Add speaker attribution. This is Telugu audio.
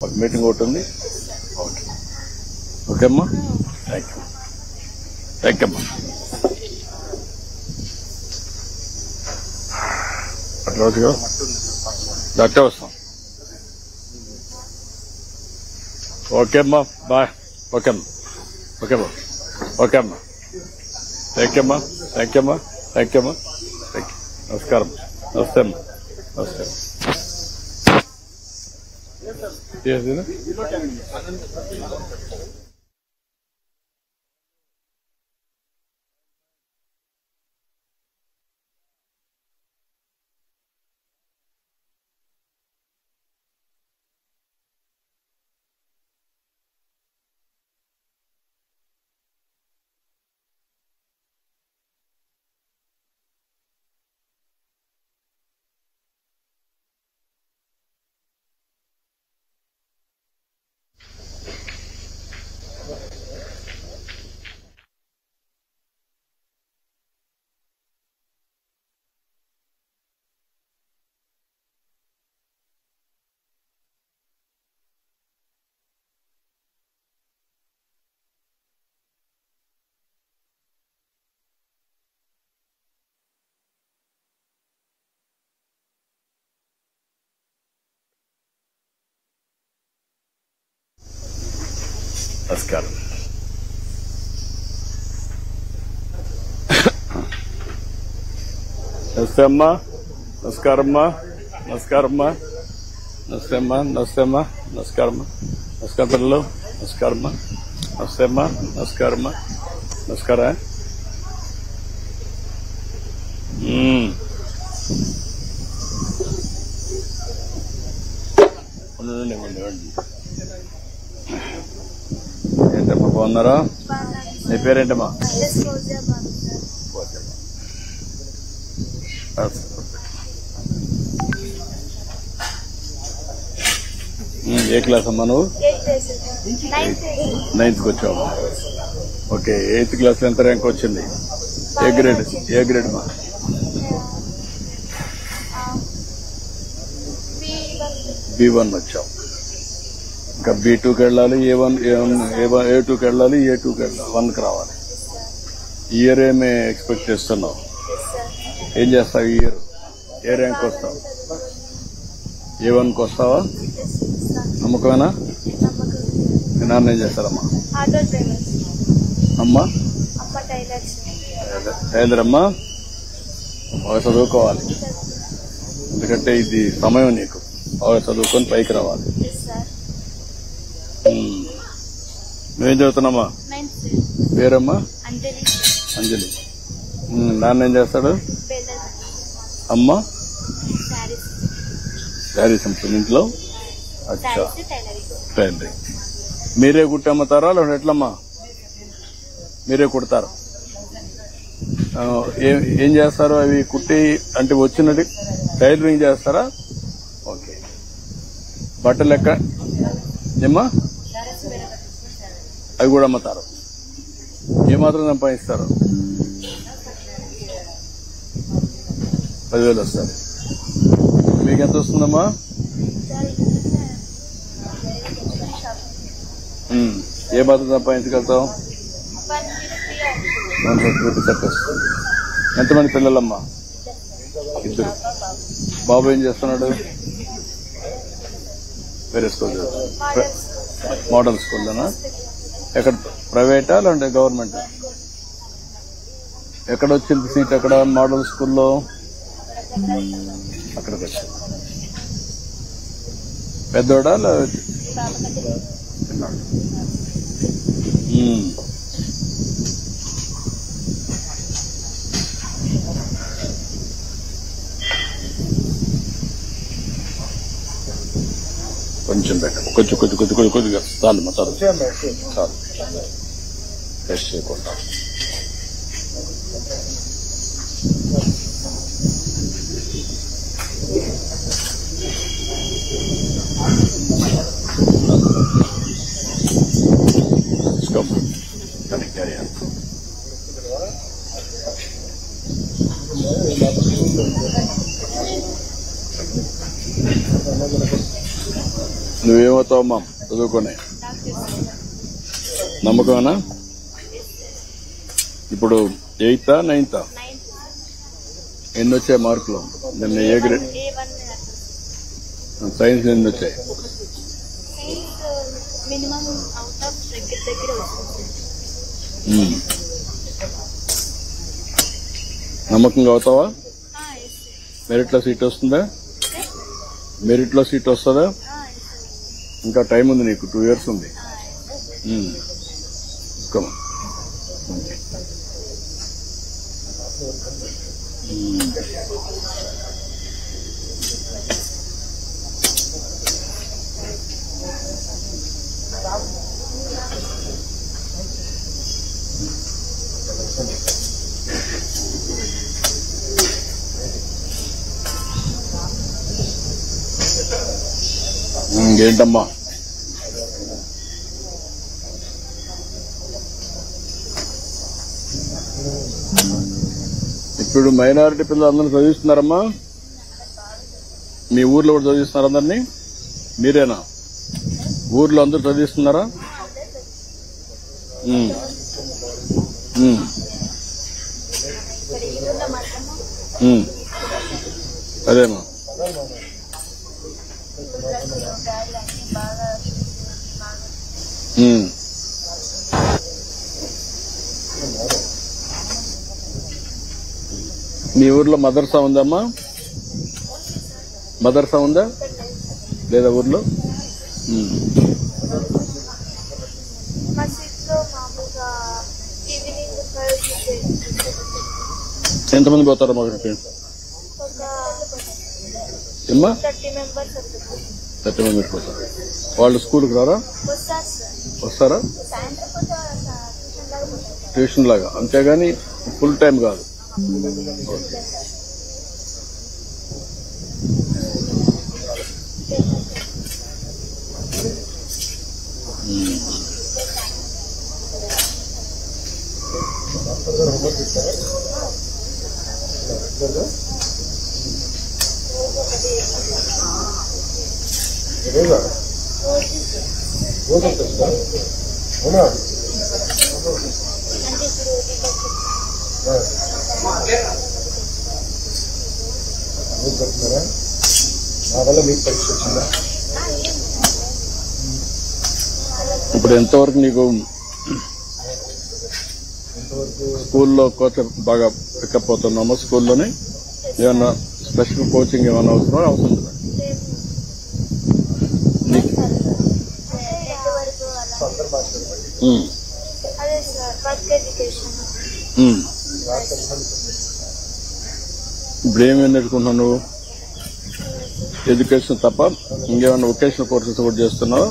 Speaker 1: మీటింగ్ ఒకటి ఉంది. ఓకే ఓకే అమ్మా, థ్యాంక్ యూ అమ్మా. అట్లా రోజుగా అట్టే వస్తాం. ఓకే అమ్మా, బాయ్. ఓకే అమ్మా, ఓకే అమ్మా, ఓకే అమ్మా, థ్యాంక్ యూ అమ్మా, థ్యాంక్ యూ అమ్మా, థ్యాంక్ యూ అమ్మా, థ్యాంక్ యూ. నమస్కారం. నమస్తే అమ్మా, నమస్తే. నమస్కారం. నమస్తే అమ్మా, నమస్కారమ్మా, నమస్కారమ్మా, నమస్తే అమ్మా, నమస్తే అమ్మా, నమస్కారమ్మా, నమస్కారం పిల్లలు, నమస్కారమ్మా, నమస్తే అమ్మా, నమస్కారమ్మా, నమస్కారా. ఏంటమ్మా బాగున్నారా? నీ పేరేంటమ్మా? ఏ క్లాస్ అమ్మా నువ్వు? 9th వచ్చావు. ఓకే, 8th క్లాస్ లో ఎంత ర్యాంక్ వచ్చింది? A grade? ఏ గ్రేడ్ అమ్మా? B1 వచ్చావు. ఇంకా B2కి వెళ్ళాలి, A2కి వెళ్ళాలి, A2కి వెళ్ళాలి, 1కి రావాలి. ఈ ఇయర్ ఏమి ఎక్స్పెక్ట్ చేస్తున్నావు? ఏం చేస్తావు ఈ ఇయర్? ఏ ర్యాంక్ వస్తావు? A1కి వస్తావా? నమ్మకమేనా? మీ నాన్న ఏం చేస్తారమ్మా? అమ్మా టైలర్ అమ్మా. బాగా చదువుకోవాలి, ఎందుకంటే ఇది సమయం నీకు. బాగా చదువుకొని పైకి రావాలి. నువ్వేం చదువుతున్నామ్మా? పేరమ్మా? అంజలి. నాన్న ఏం చేస్తాడు? అమ్మా శారీస్ అమ్ముతుంది ఇంట్లో. అచ్చా, టైలరింగ్. మీరే కుట్టి అమ్ముతారా లేదా ఎట్లమ్మా? మీరే కుడతారు. ఏం చేస్తారు అవి కుట్టి? అంటే వచ్చినది టైలరింగ్ చేస్తారా? ఓకే. బట్టలు లెక్క ఏమ్మా? అవి కూడా అమ్ముతారు. ఏమాత్రం సంపాదిస్తారు? 10,000 వస్తారు. మీకెంత వస్తుందమ్మా? ఏ మాత్రం సంపాదించగలుగుతావు? 150 రూపీస్ అట్లా వస్తుంది. ఎంతమంది పిల్లలమ్మా? 2. బాబు ఏం చేస్తున్నాడు? వేరే స్కూల్, మోడల్ స్కూల్లోనా? ఎక్కడ, ప్రైవేటా లేదంటే గవర్నమెంట్? ఎక్కడ వచ్చింది సీట్? ఎక్కడ మోడల్ స్కూల్లో? అక్కడికి వచ్చింది. పెద్దోడా చిన్నాడు? కొంచెం పెట్టండి, కొద్దిగా చాలు మా చాలు చాలు, టెస్ట్ చేయకుండా. నువ్వేమవుతావు? అవుతావమ్మా చదువుకొని? నమ్మకమేనా? ఇప్పుడు 8th, 9th? ఎన్ని వచ్చాయి మార్కులు నిన్న? A grade? సైన్స్ ఎన్ని వచ్చాయి? నమ్మకంగా అవుతావా? మెరిట్ లో సీట్ వస్తుందా? మెరిట్ లో సీట్ వస్తుందా? ఇంకా టైం ఉంది నీకు, 2 years ఉంది. ఏంటమ్మా ఇప్పుడు మైనారిటీ పిల్లలు అందరూ చదివిస్తున్నారమ్మా? మీ ఊర్లో కూడా చదివిస్తున్నారు అందరినీ? మీరేనా? ఊర్లో అందరూ చదివిస్తున్నారా? అదేమా. మీ ఊర్లో మదర్సా ఉందమ్మా? మదర్సా ఉందా లేదా ఊర్లో? ఎంతమంది పోతారమ్మా అక్కడికి? 30 members పోతారు. వాళ్ళు స్కూల్కి రారా? వస్తారా? ట్యూషన్ లాగా, అంతేగాని ఫుల్ టైం కాదు. ఇప్పుడు ఎంతవరకు నీకు స్కూల్లో కోచ్ బాగా పికప్ అవుతున్నామా? స్కూల్లోనే ఏమన్నా స్పెషల్ కోచింగ్ ఏమన్నా అవసరం అవుతుందా? ఇప్పుడు ఏమేమి నేర్చుకుంటున్నావు నువ్వు? ఎడ్యుకేషన్ తప్ప ఇంకేమన్నా వొకేషనల్ కోర్సెస్ కూడా చేస్తున్నావా?